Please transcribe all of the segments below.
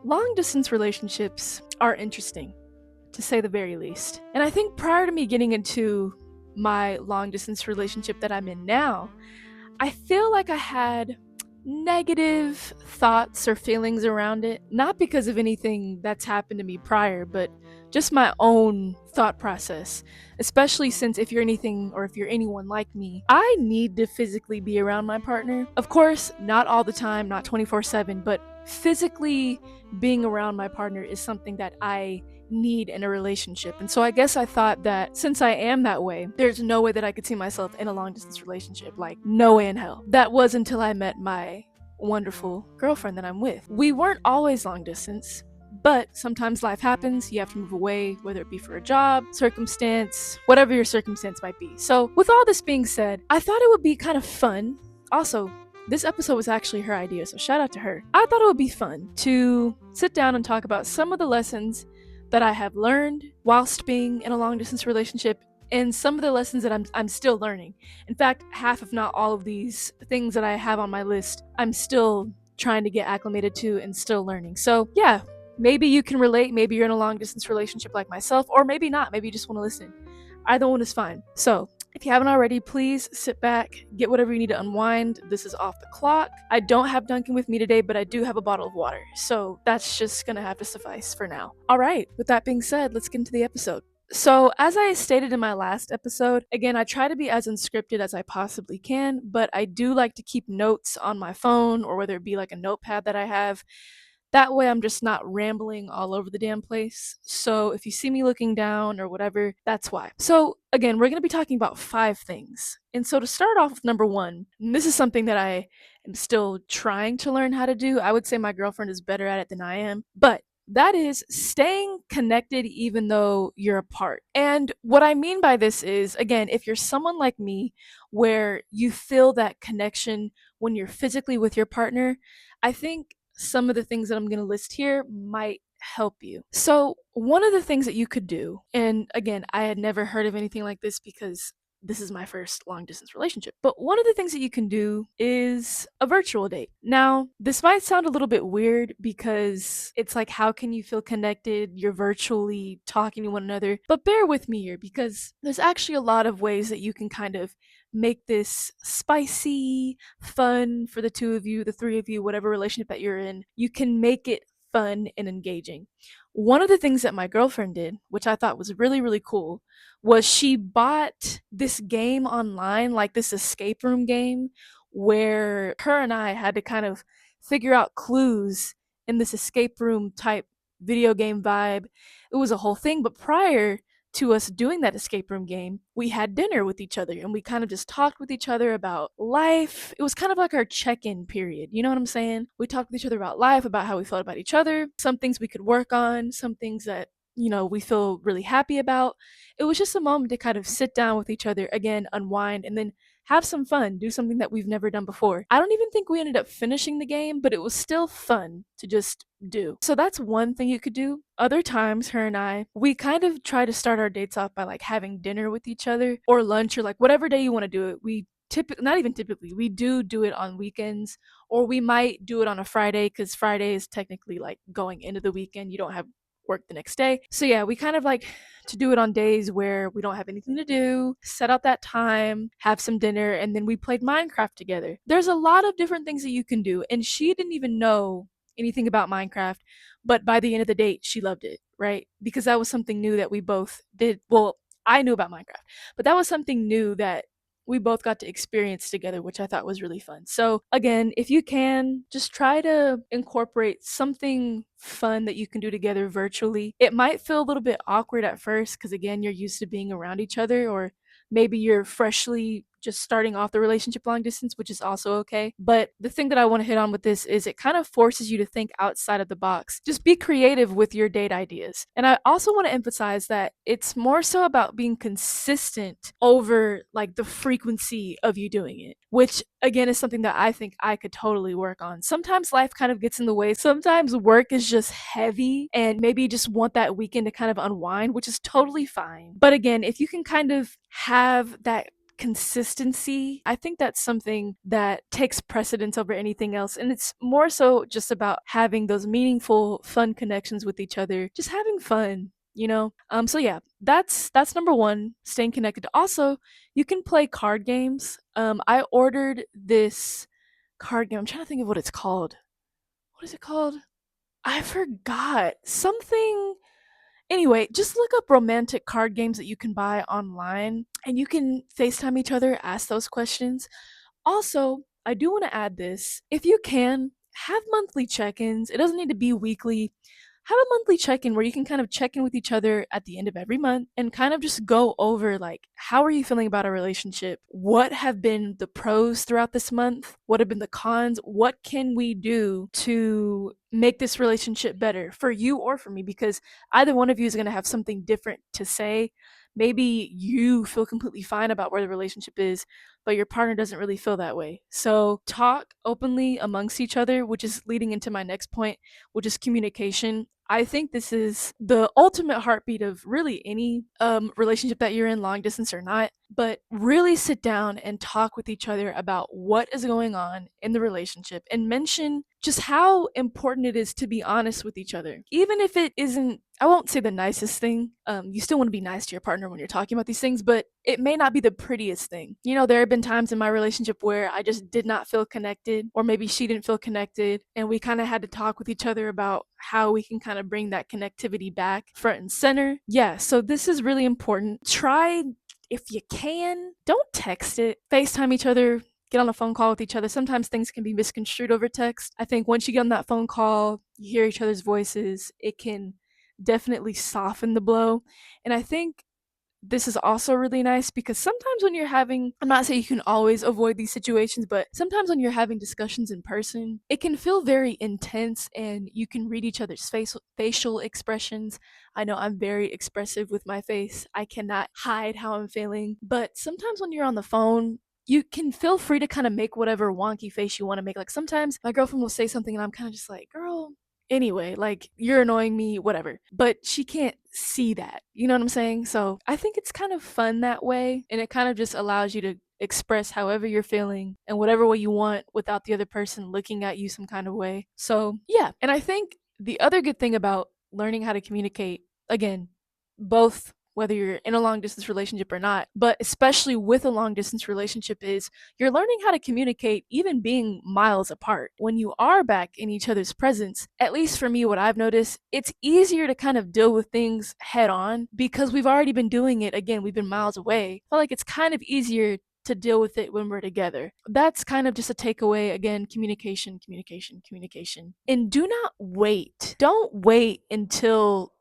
Long distance relationships are interesting, to say the very least. And I think prior to me getting into my long distance relationship that I'm in now, I feel like I had negative thoughts or feelings around it, not because of anything that's happened to me prior, but just my own thought process. Especially since if you're anything or if you're anyone like me, I need to physically be around my partner. Of course, not all the time, not 24/7, but physically being around my partner is something that I need in a relationship. And so I guess I thought that since I am that way, there's no way that I could see myself in a long distance relationship. Like, no way in hell. That was until I met my wonderful girlfriend that I'm with. We weren't always long distance, but sometimes life happens. You have to move away, whether it be for a job, circumstance, whatever your circumstance might be. So, with all this being said, I thought it would be kind of fun. Also, this episode was actually her idea, so shout out to her. I thought it would be fun to sit down and talk about some of the lessons that I have learned whilst being in a long distance relationship and some of the lessons that I'm still learning. In fact, half if not all of these things that I have on my list, I'm still trying to get acclimated to and still learning. So, yeah, maybe you can relate, maybe you're in a long distance relationship like myself, or maybe not, maybe you just want to listen. Either one is fine. So, if you haven't already, please sit back, get whatever you need to unwind. This is off the clock. I don't have Duncan with me today, but I do have a bottle of water. So that's just gonna have to suffice for now. All right, with that being said, let's get into the episode. So, as I stated in my last episode, again, I try to be as unscripted as I possibly can, but I do like to keep notes on my phone or whether it be like a notepad that I have. That way, I'm just not rambling all over the damn place. So, if you see me looking down or whatever, that's why. So, again, we're going to be talking about 5 things. And so, to start off with number one, and this is something that I am still trying to learn how to do. I would say my girlfriend is better at it than I am, but that is staying connected even though you're apart. And what I mean by this is, again, if you're someone like me where you feel that connection when you're physically with your partner, I think some of the things that I'm going to list here might help you. So, one of the things that you could do, and again, I had never heard of anything like this because this is my first long distance relationship, but one of the things that you can do is a virtual date. Now, this might sound a little bit weird because it's like, how can you feel connected? You're virtually talking to one another. But bear with me here because there's actually a lot of ways that you can kind of make this spicy, fun for the two of you, the three of you, whatever relationship that you're in. You can make it fun and engaging. One of the things that my girlfriend did, which I thought was really, really cool, was she bought this game online, like this escape room game, where her and I had to kind of figure out clues in this escape room type video game vibe. It was a whole thing, but prior to us doing that escape room game, we had dinner with each other and we kind of just talked with each other about life. It was kind of like our check in period. You know what I'm saying? We talked with each other about life, about how we felt about each other, some things we could work on, some things that, we feel really happy about. It was just a moment to kind of sit down with each other, again, unwind, and then have some fun, do something that we've never done before. I don't even think we ended up finishing the game, but it was still fun to just do. So that's one thing you could do. Other times, her and I, we kind of try to start our dates off by like having dinner with each other or lunch or like whatever day you want to do it. We typically, not even typically, we do it on weekends, or we might do it on a Friday because Friday is technically like going into the weekend. You don't have work the next day. So yeah, we kind of like to do it on days where we don't have anything to do, set out that time, have some dinner, and then we played Minecraft together. There's a lot of different things that you can do, and she didn't even know anything about Minecraft, but by the end of the date, she loved it, right? Because that was something new that we both did. Well, I knew about Minecraft, but that was something new that we both got to experience together, which I thought was really fun. So, again, if you can, just try to incorporate something fun that you can do together virtually. It might feel a little bit awkward at first because, again, you're used to being around each other, or maybe you're freshly just starting off the relationship long distance, which is also okay. But the thing that I want to hit on with this is it kind of forces you to think outside of the box. Just be creative with your date ideas. And I also want to emphasize that it's more so about being consistent over like the frequency of you doing it, which again is something that I think I could totally work on. Sometimes life kind of gets in the way. Sometimes work is just heavy and maybe you just want that weekend to kind of unwind, which is totally fine. But again, if you can kind of have that consistency. I think that's something that takes precedence over anything else. And it's more so just about having those meaningful, fun connections with each other, just having fun. So yeah, that's number one, staying connected. Also, you can play card games. I ordered this card game. I'm trying to think of what it's called. What is it called? I forgot. Something. Anyway, just look up romantic card games that you can buy online and you can FaceTime each other, ask those questions. Also, I do want to add this. If you can, have monthly check ins. It doesn't need to be weekly. Have a monthly check in where you can kind of check in with each other at the end of every month and kind of just go over, like, how are you feeling about our relationship? What have been the pros throughout this month? What have been the cons? What can we do to make this relationship better for you or for me? Because either one of you is going to have something different to say. Maybe you feel completely fine about where the relationship is, but your partner doesn't really feel that way. So talk openly amongst each other, which is leading into my next point, which is communication. I think this is the ultimate heartbeat of really any relationship that you're in, long distance or not. But really sit down and talk with each other about what is going on in the relationship and mention just how important it is to be honest with each other. Even if it isn't, I won't say the nicest thing. You still want to be nice to your partner when you're talking about these things, but it may not be the prettiest thing. There have been times in my relationship where I just did not feel connected, or maybe she didn't feel connected, and we kind of had to talk with each other about how we can kind of bring that connectivity back front and center. Yeah, so this is really important. Try, if you can, don't text it. FaceTime each other, get on a phone call with each other. Sometimes things can be misconstrued over text. I think once you get on that phone call, you hear each other's voices, it can definitely soften the blow. And I think this is also really nice because sometimes when you're having, I'm not saying you can always avoid these situations, but sometimes when you're having discussions in person, it can feel very intense and you can read each other's facial expressions. I know I'm very expressive with my face. I cannot hide how I'm feeling. But sometimes when you're on the phone, you can feel free to kind of make whatever wonky face you want to make. Like sometimes my girlfriend will say something and I'm kind of just like, girl, anyway, like, you're annoying me, whatever. But she can't see that. You know what I'm saying? So I think it's kind of fun that way. And it kind of just allows you to express however you're feeling and whatever way you want without the other person looking at you some kind of way. So yeah. And I think the other good thing about learning how to communicate, again, both whether you're in a long distance relationship or not, but especially with a long distance relationship, is you're learning how to communicate even being miles apart. When you are back in each other's presence, at least for me, what I've noticed, it's easier to kind of deal with things head on because we've already been doing it. Again, we've been miles away. I feel like it's kind of easier to deal with it when we're together. That's kind of just a takeaway. Again, communication, communication, communication. And do not wait. Don't wait until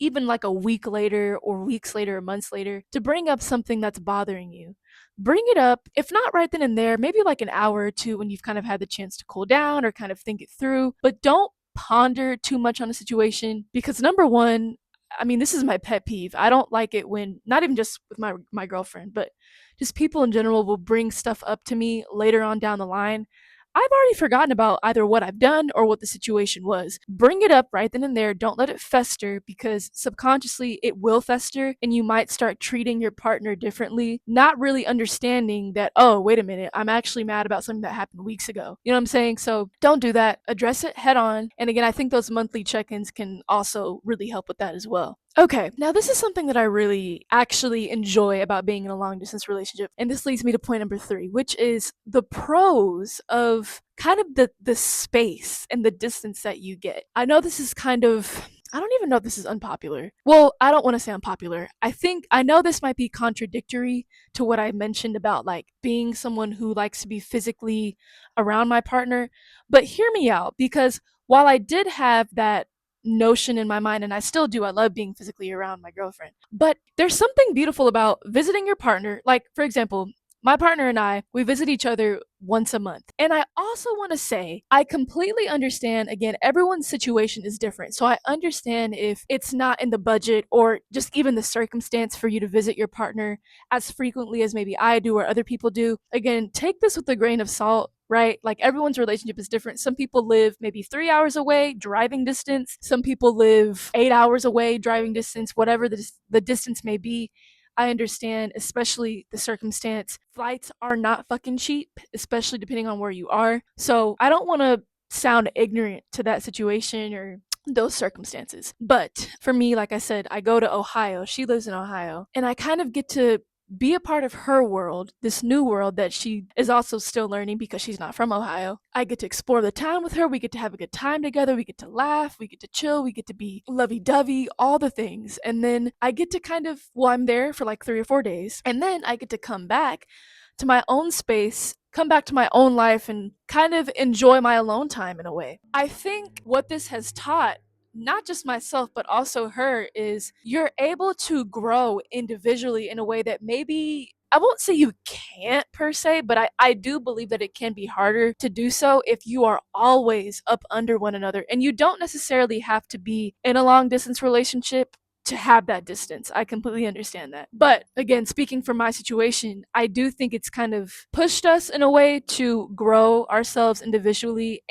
even like a week later or weeks later or months later to bring up something that's bothering you. Bring it up, if not right then and there, maybe like an hour or two when you've kind of had the chance to cool down or kind of think it through, but don't ponder too much on a situation because number one, I mean, this is my pet peeve. I don't like it when, not even just with my girlfriend, but just people in general will bring stuff up to me later on down the line. I've already forgotten about either what I've done or what the situation was. Bring it up right then and there. Don't let it fester because subconsciously it will fester and you might start treating your partner differently, not really understanding that, oh, wait a minute, I'm actually mad about something that happened weeks ago. You know what I'm saying? So don't do that. Address it head on. And again, I think those monthly check ins can also really help with that as well. Okay, now this is something that I really actually enjoy about being in a long distance relationship. And this leads me to point number three, which is the pros of kind of the space and the distance that you get. I know this is kind of, I don't even know if this is unpopular. Well, I don't want to say unpopular. I know this might be contradictory to what I mentioned about like being someone who likes to be physically around my partner, but hear me out because while I did have that notion in my mind, and I still do. I love being physically around my girlfriend. But there's something beautiful about visiting your partner. Like, for example, my partner and I, we visit each other once a month. And I also want to say, I completely understand, again, everyone's situation is different. So I understand if it's not in the budget or just even the circumstance for you to visit your partner as frequently as maybe I do or other people do. Again, take this with a grain of salt, right? Like everyone's relationship is different. Some people live maybe 3 hours away, driving distance. Some people live 8 hours away, driving distance, whatever the distance may be. I understand, especially the circumstance. Flights are not fucking cheap, especially depending on where you are. So I don't want to sound ignorant to that situation or those circumstances. But for me, like I said, I go to Ohio. She lives in Ohio. And I kind of get to be a part of her world, this new world that she is also still learning because she's not from Ohio. I get to explore the town with her. We get to have a good time together. We get to laugh. We get to chill. We get to be lovey dovey, all the things. And then I get to kind of, well, I'm there for like 3 or 4 days. And then I get to come back to my own space, come back to my own life, and kind of enjoy my alone time in a way. I think what this has taught not just myself but also her is you're able to grow individually in a way that maybe I won't say you can't per se, but I do believe that it can be harder to do so if you are always up under one another. And you don't necessarily have to be in a long distance relationship to have that distance. I completely understand that. But again, speaking from my situation, I do think it's kind of pushed us in a way to grow ourselves individually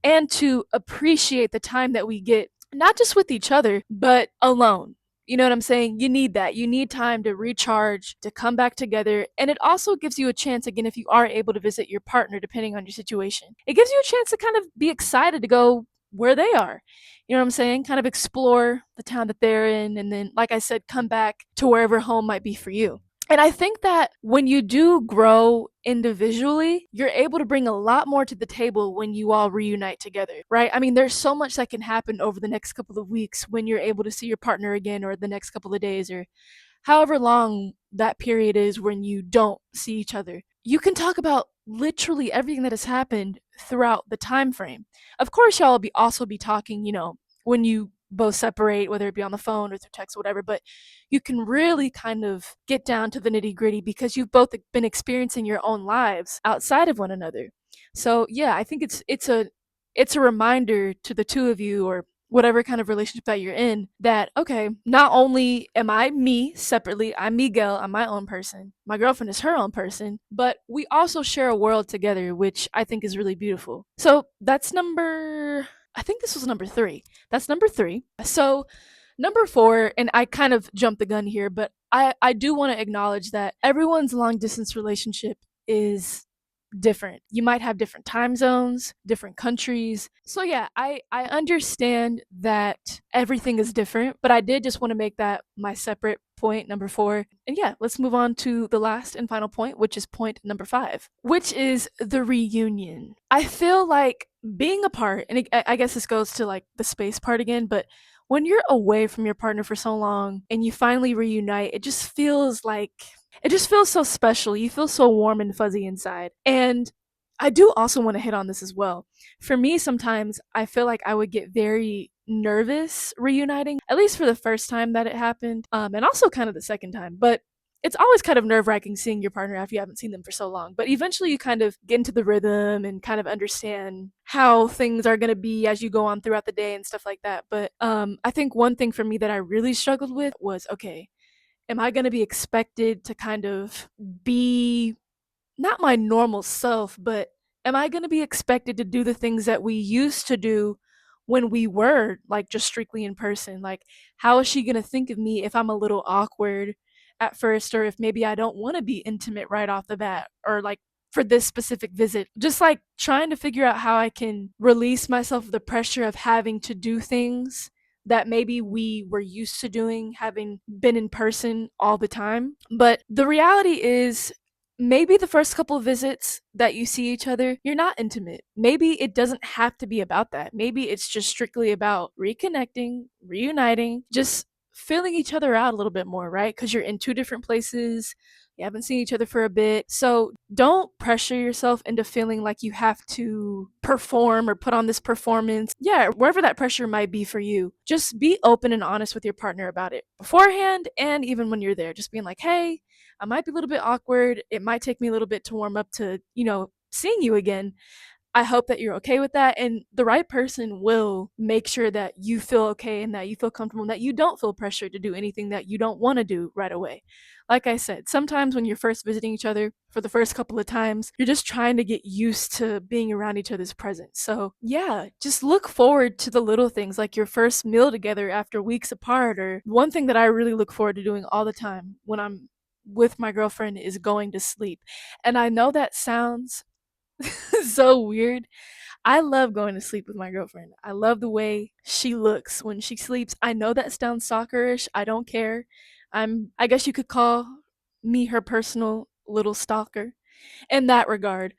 and to appreciate the time that we get, not just with each other, but alone. You know what I'm saying? You need that. You need time to recharge, to come back together. And it also gives you a chance, again, if you are able to visit your partner, depending on your situation, it gives you a chance to kind of be excited to go where they are. You know what I'm saying? Kind of explore the town that they're in. And then, like I said, come back to wherever home might be for you. And I think that when you do grow individually, you're able to bring a lot more to the table when you all reunite together, right? I mean, there's so much that can happen over the next couple of weeks when you're able to see your partner again, or the next couple of days, or however long that period is when you don't see each other. You can talk about literally everything that has happened throughout the time frame. Of course, y'all will be also be talking, when you both separate, whether it be on the phone or through text or whatever, but you can really kind of get down to the nitty gritty because you've both been experiencing your own lives outside of one another. So yeah, I think it's a reminder to the two of you, or whatever kind of relationship that you're in, that okay, not only am I me separately, I'm Miguel, I'm my own person, my girlfriend is her own person, but we also share a world together, which I think is really beautiful. So that's number, I think this was number 3. That's number 3. So number 4, and I kind of jumped the gun here, but I do want to acknowledge that everyone's long distance relationship is different. You might have different time zones, different countries. So yeah, I understand that everything is different, but I did just want to make that my separate point number 4. And yeah, let's move on to the last and final point, which is point number 5, which is the reunion. I feel like being apart, and I guess this goes to like the space part again, but when you're away from your partner for so long and you finally reunite, it just feels so special. You feel so warm and fuzzy inside. And I do also want to hit on this as well. For me, sometimes I feel like I would get very nervous reuniting, at least for the first time that it happened, and also kind of the second time. But it's always kind of nerve wracking seeing your partner after you haven't seen them for so long. But eventually you kind of get into the rhythm and kind of understand how things are going to be as you go on throughout the day and stuff like that. But I think one thing for me that I really struggled with was, okay, am I going to be expected to kind of be not my normal self, but am I going to be expected to do the things that we used to do when we were like just strictly in person? Like, how is she going to think of me if I'm a little awkward at first, or if maybe I don't want to be intimate right off the bat, or like for this specific visit? Just like trying to figure out how I can release myself of the pressure of having to do things that maybe we were used to doing, having been in person all the time. But the reality is, maybe the first couple of visits that you see each other, you're not intimate. Maybe it doesn't have to be about that. Maybe it's just strictly about reconnecting, reuniting, just filling each other out a little bit more, right? Because you're in 2 different places. You haven't seen each other for a bit. So don't pressure yourself into feeling like you have to perform or put on this performance. Yeah, wherever that pressure might be for you, just be open and honest with your partner about it beforehand, and even when you're there. Just being like, hey, I might be a little bit awkward. It might take me a little bit to warm up to, seeing you again. I hope that you're okay with that, and the right person will make sure that you feel okay and that you feel comfortable and that you don't feel pressured to do anything that you don't want to do right away. Like I said, sometimes when you're first visiting each other for the first couple of times, you're just trying to get used to being around each other's presence. So, yeah, just look forward to the little things like your first meal together after weeks apart. Or one thing that I really look forward to doing all the time when I'm with my girlfriend is going to sleep. And I know that sounds so weird. I love going to sleep with my girlfriend. I love the way she looks when she sleeps. I know that sounds stalkerish. I don't care. I guess you could call me her personal little stalker in that regard.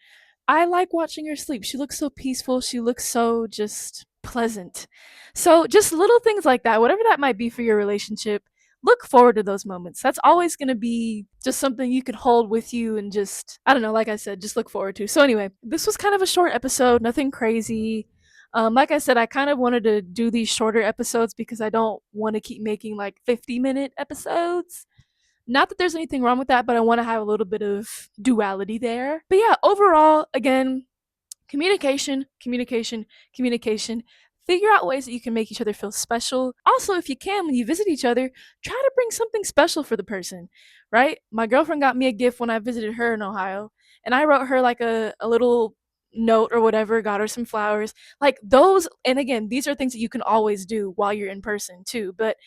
I like watching her sleep. She looks so peaceful. She looks so just pleasant. So, just little things like that, whatever that might be for your relationship, look forward to those moments. That's always going to be just something you can hold with you and just, I don't know, like I said, just look forward to. So, anyway, this was kind of a short episode, nothing crazy. Like I said, I kind of wanted to do these shorter episodes because I don't want to keep making like 50-minute episodes. Not that there's anything wrong with that, but I want to have a little bit of duality there. But yeah, overall, again, communication, communication, communication. Figure out ways that you can make each other feel special. Also, if you can, when you visit each other, try to bring something special for the person, right? My girlfriend got me a gift when I visited her in Ohio, and I wrote her like a little note or whatever, got her some flowers. Like those, and again, these are things that you can always do while you're in person too. But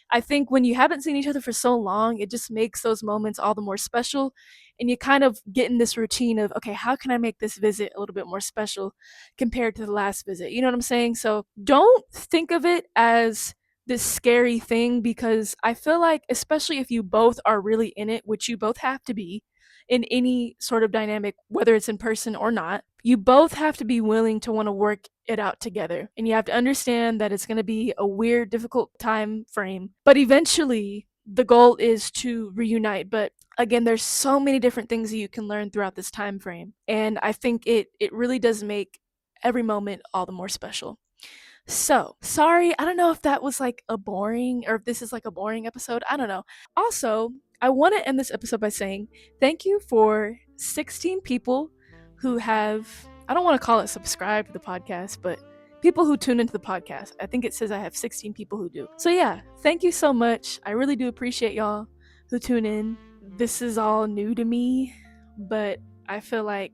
I think when you haven't seen each other for so long, it just makes those moments all the more special. And you kind of get in this routine of, okay, how can I make this visit a little bit more special compared to the last visit? You know what I'm saying? So don't think of it as this scary thing, because I feel like, especially if you both are really in it, which you both have to be in any sort of dynamic, whether it's in person or not, you both have to be willing to want to work it out together. And you have to understand that it's going to be a weird, difficult time frame. But eventually, the goal is to reunite. But again, there's so many different things that you can learn throughout this time frame. And I think it really does make every moment all the more special. So, sorry, I don't know if that was like a boring, or if this is like a boring episode. I don't know. Also, I want to end this episode by saying thank you for 16 people who have, I don't want to call it subscribe to the podcast, but people who tune into the podcast. I think it says I have 16 people who do. So, yeah, thank you so much. I really do appreciate y'all who tune in. This is all new to me, but I feel like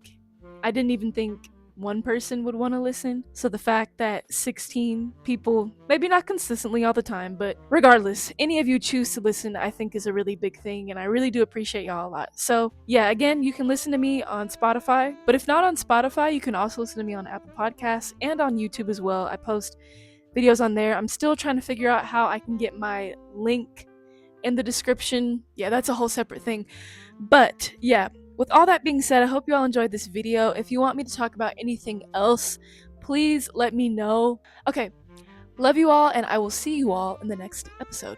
I didn't even think one person would want to listen. So the fact that 16 people, maybe not consistently all the time, but regardless, any of you choose to listen, I think is a really big thing. And I really do appreciate y'all a lot. So yeah, again, you can listen to me on Spotify, but if not on Spotify, you can also listen to me on Apple Podcasts and on YouTube as well. I post videos on there. I'm still trying to figure out how I can get my link in the description. Yeah, that's a whole separate thing. But yeah, with all that being said, I hope you all enjoyed this video. If you want me to talk about anything else, please let me know. Okay, love you all, and I will see you all in the next episode.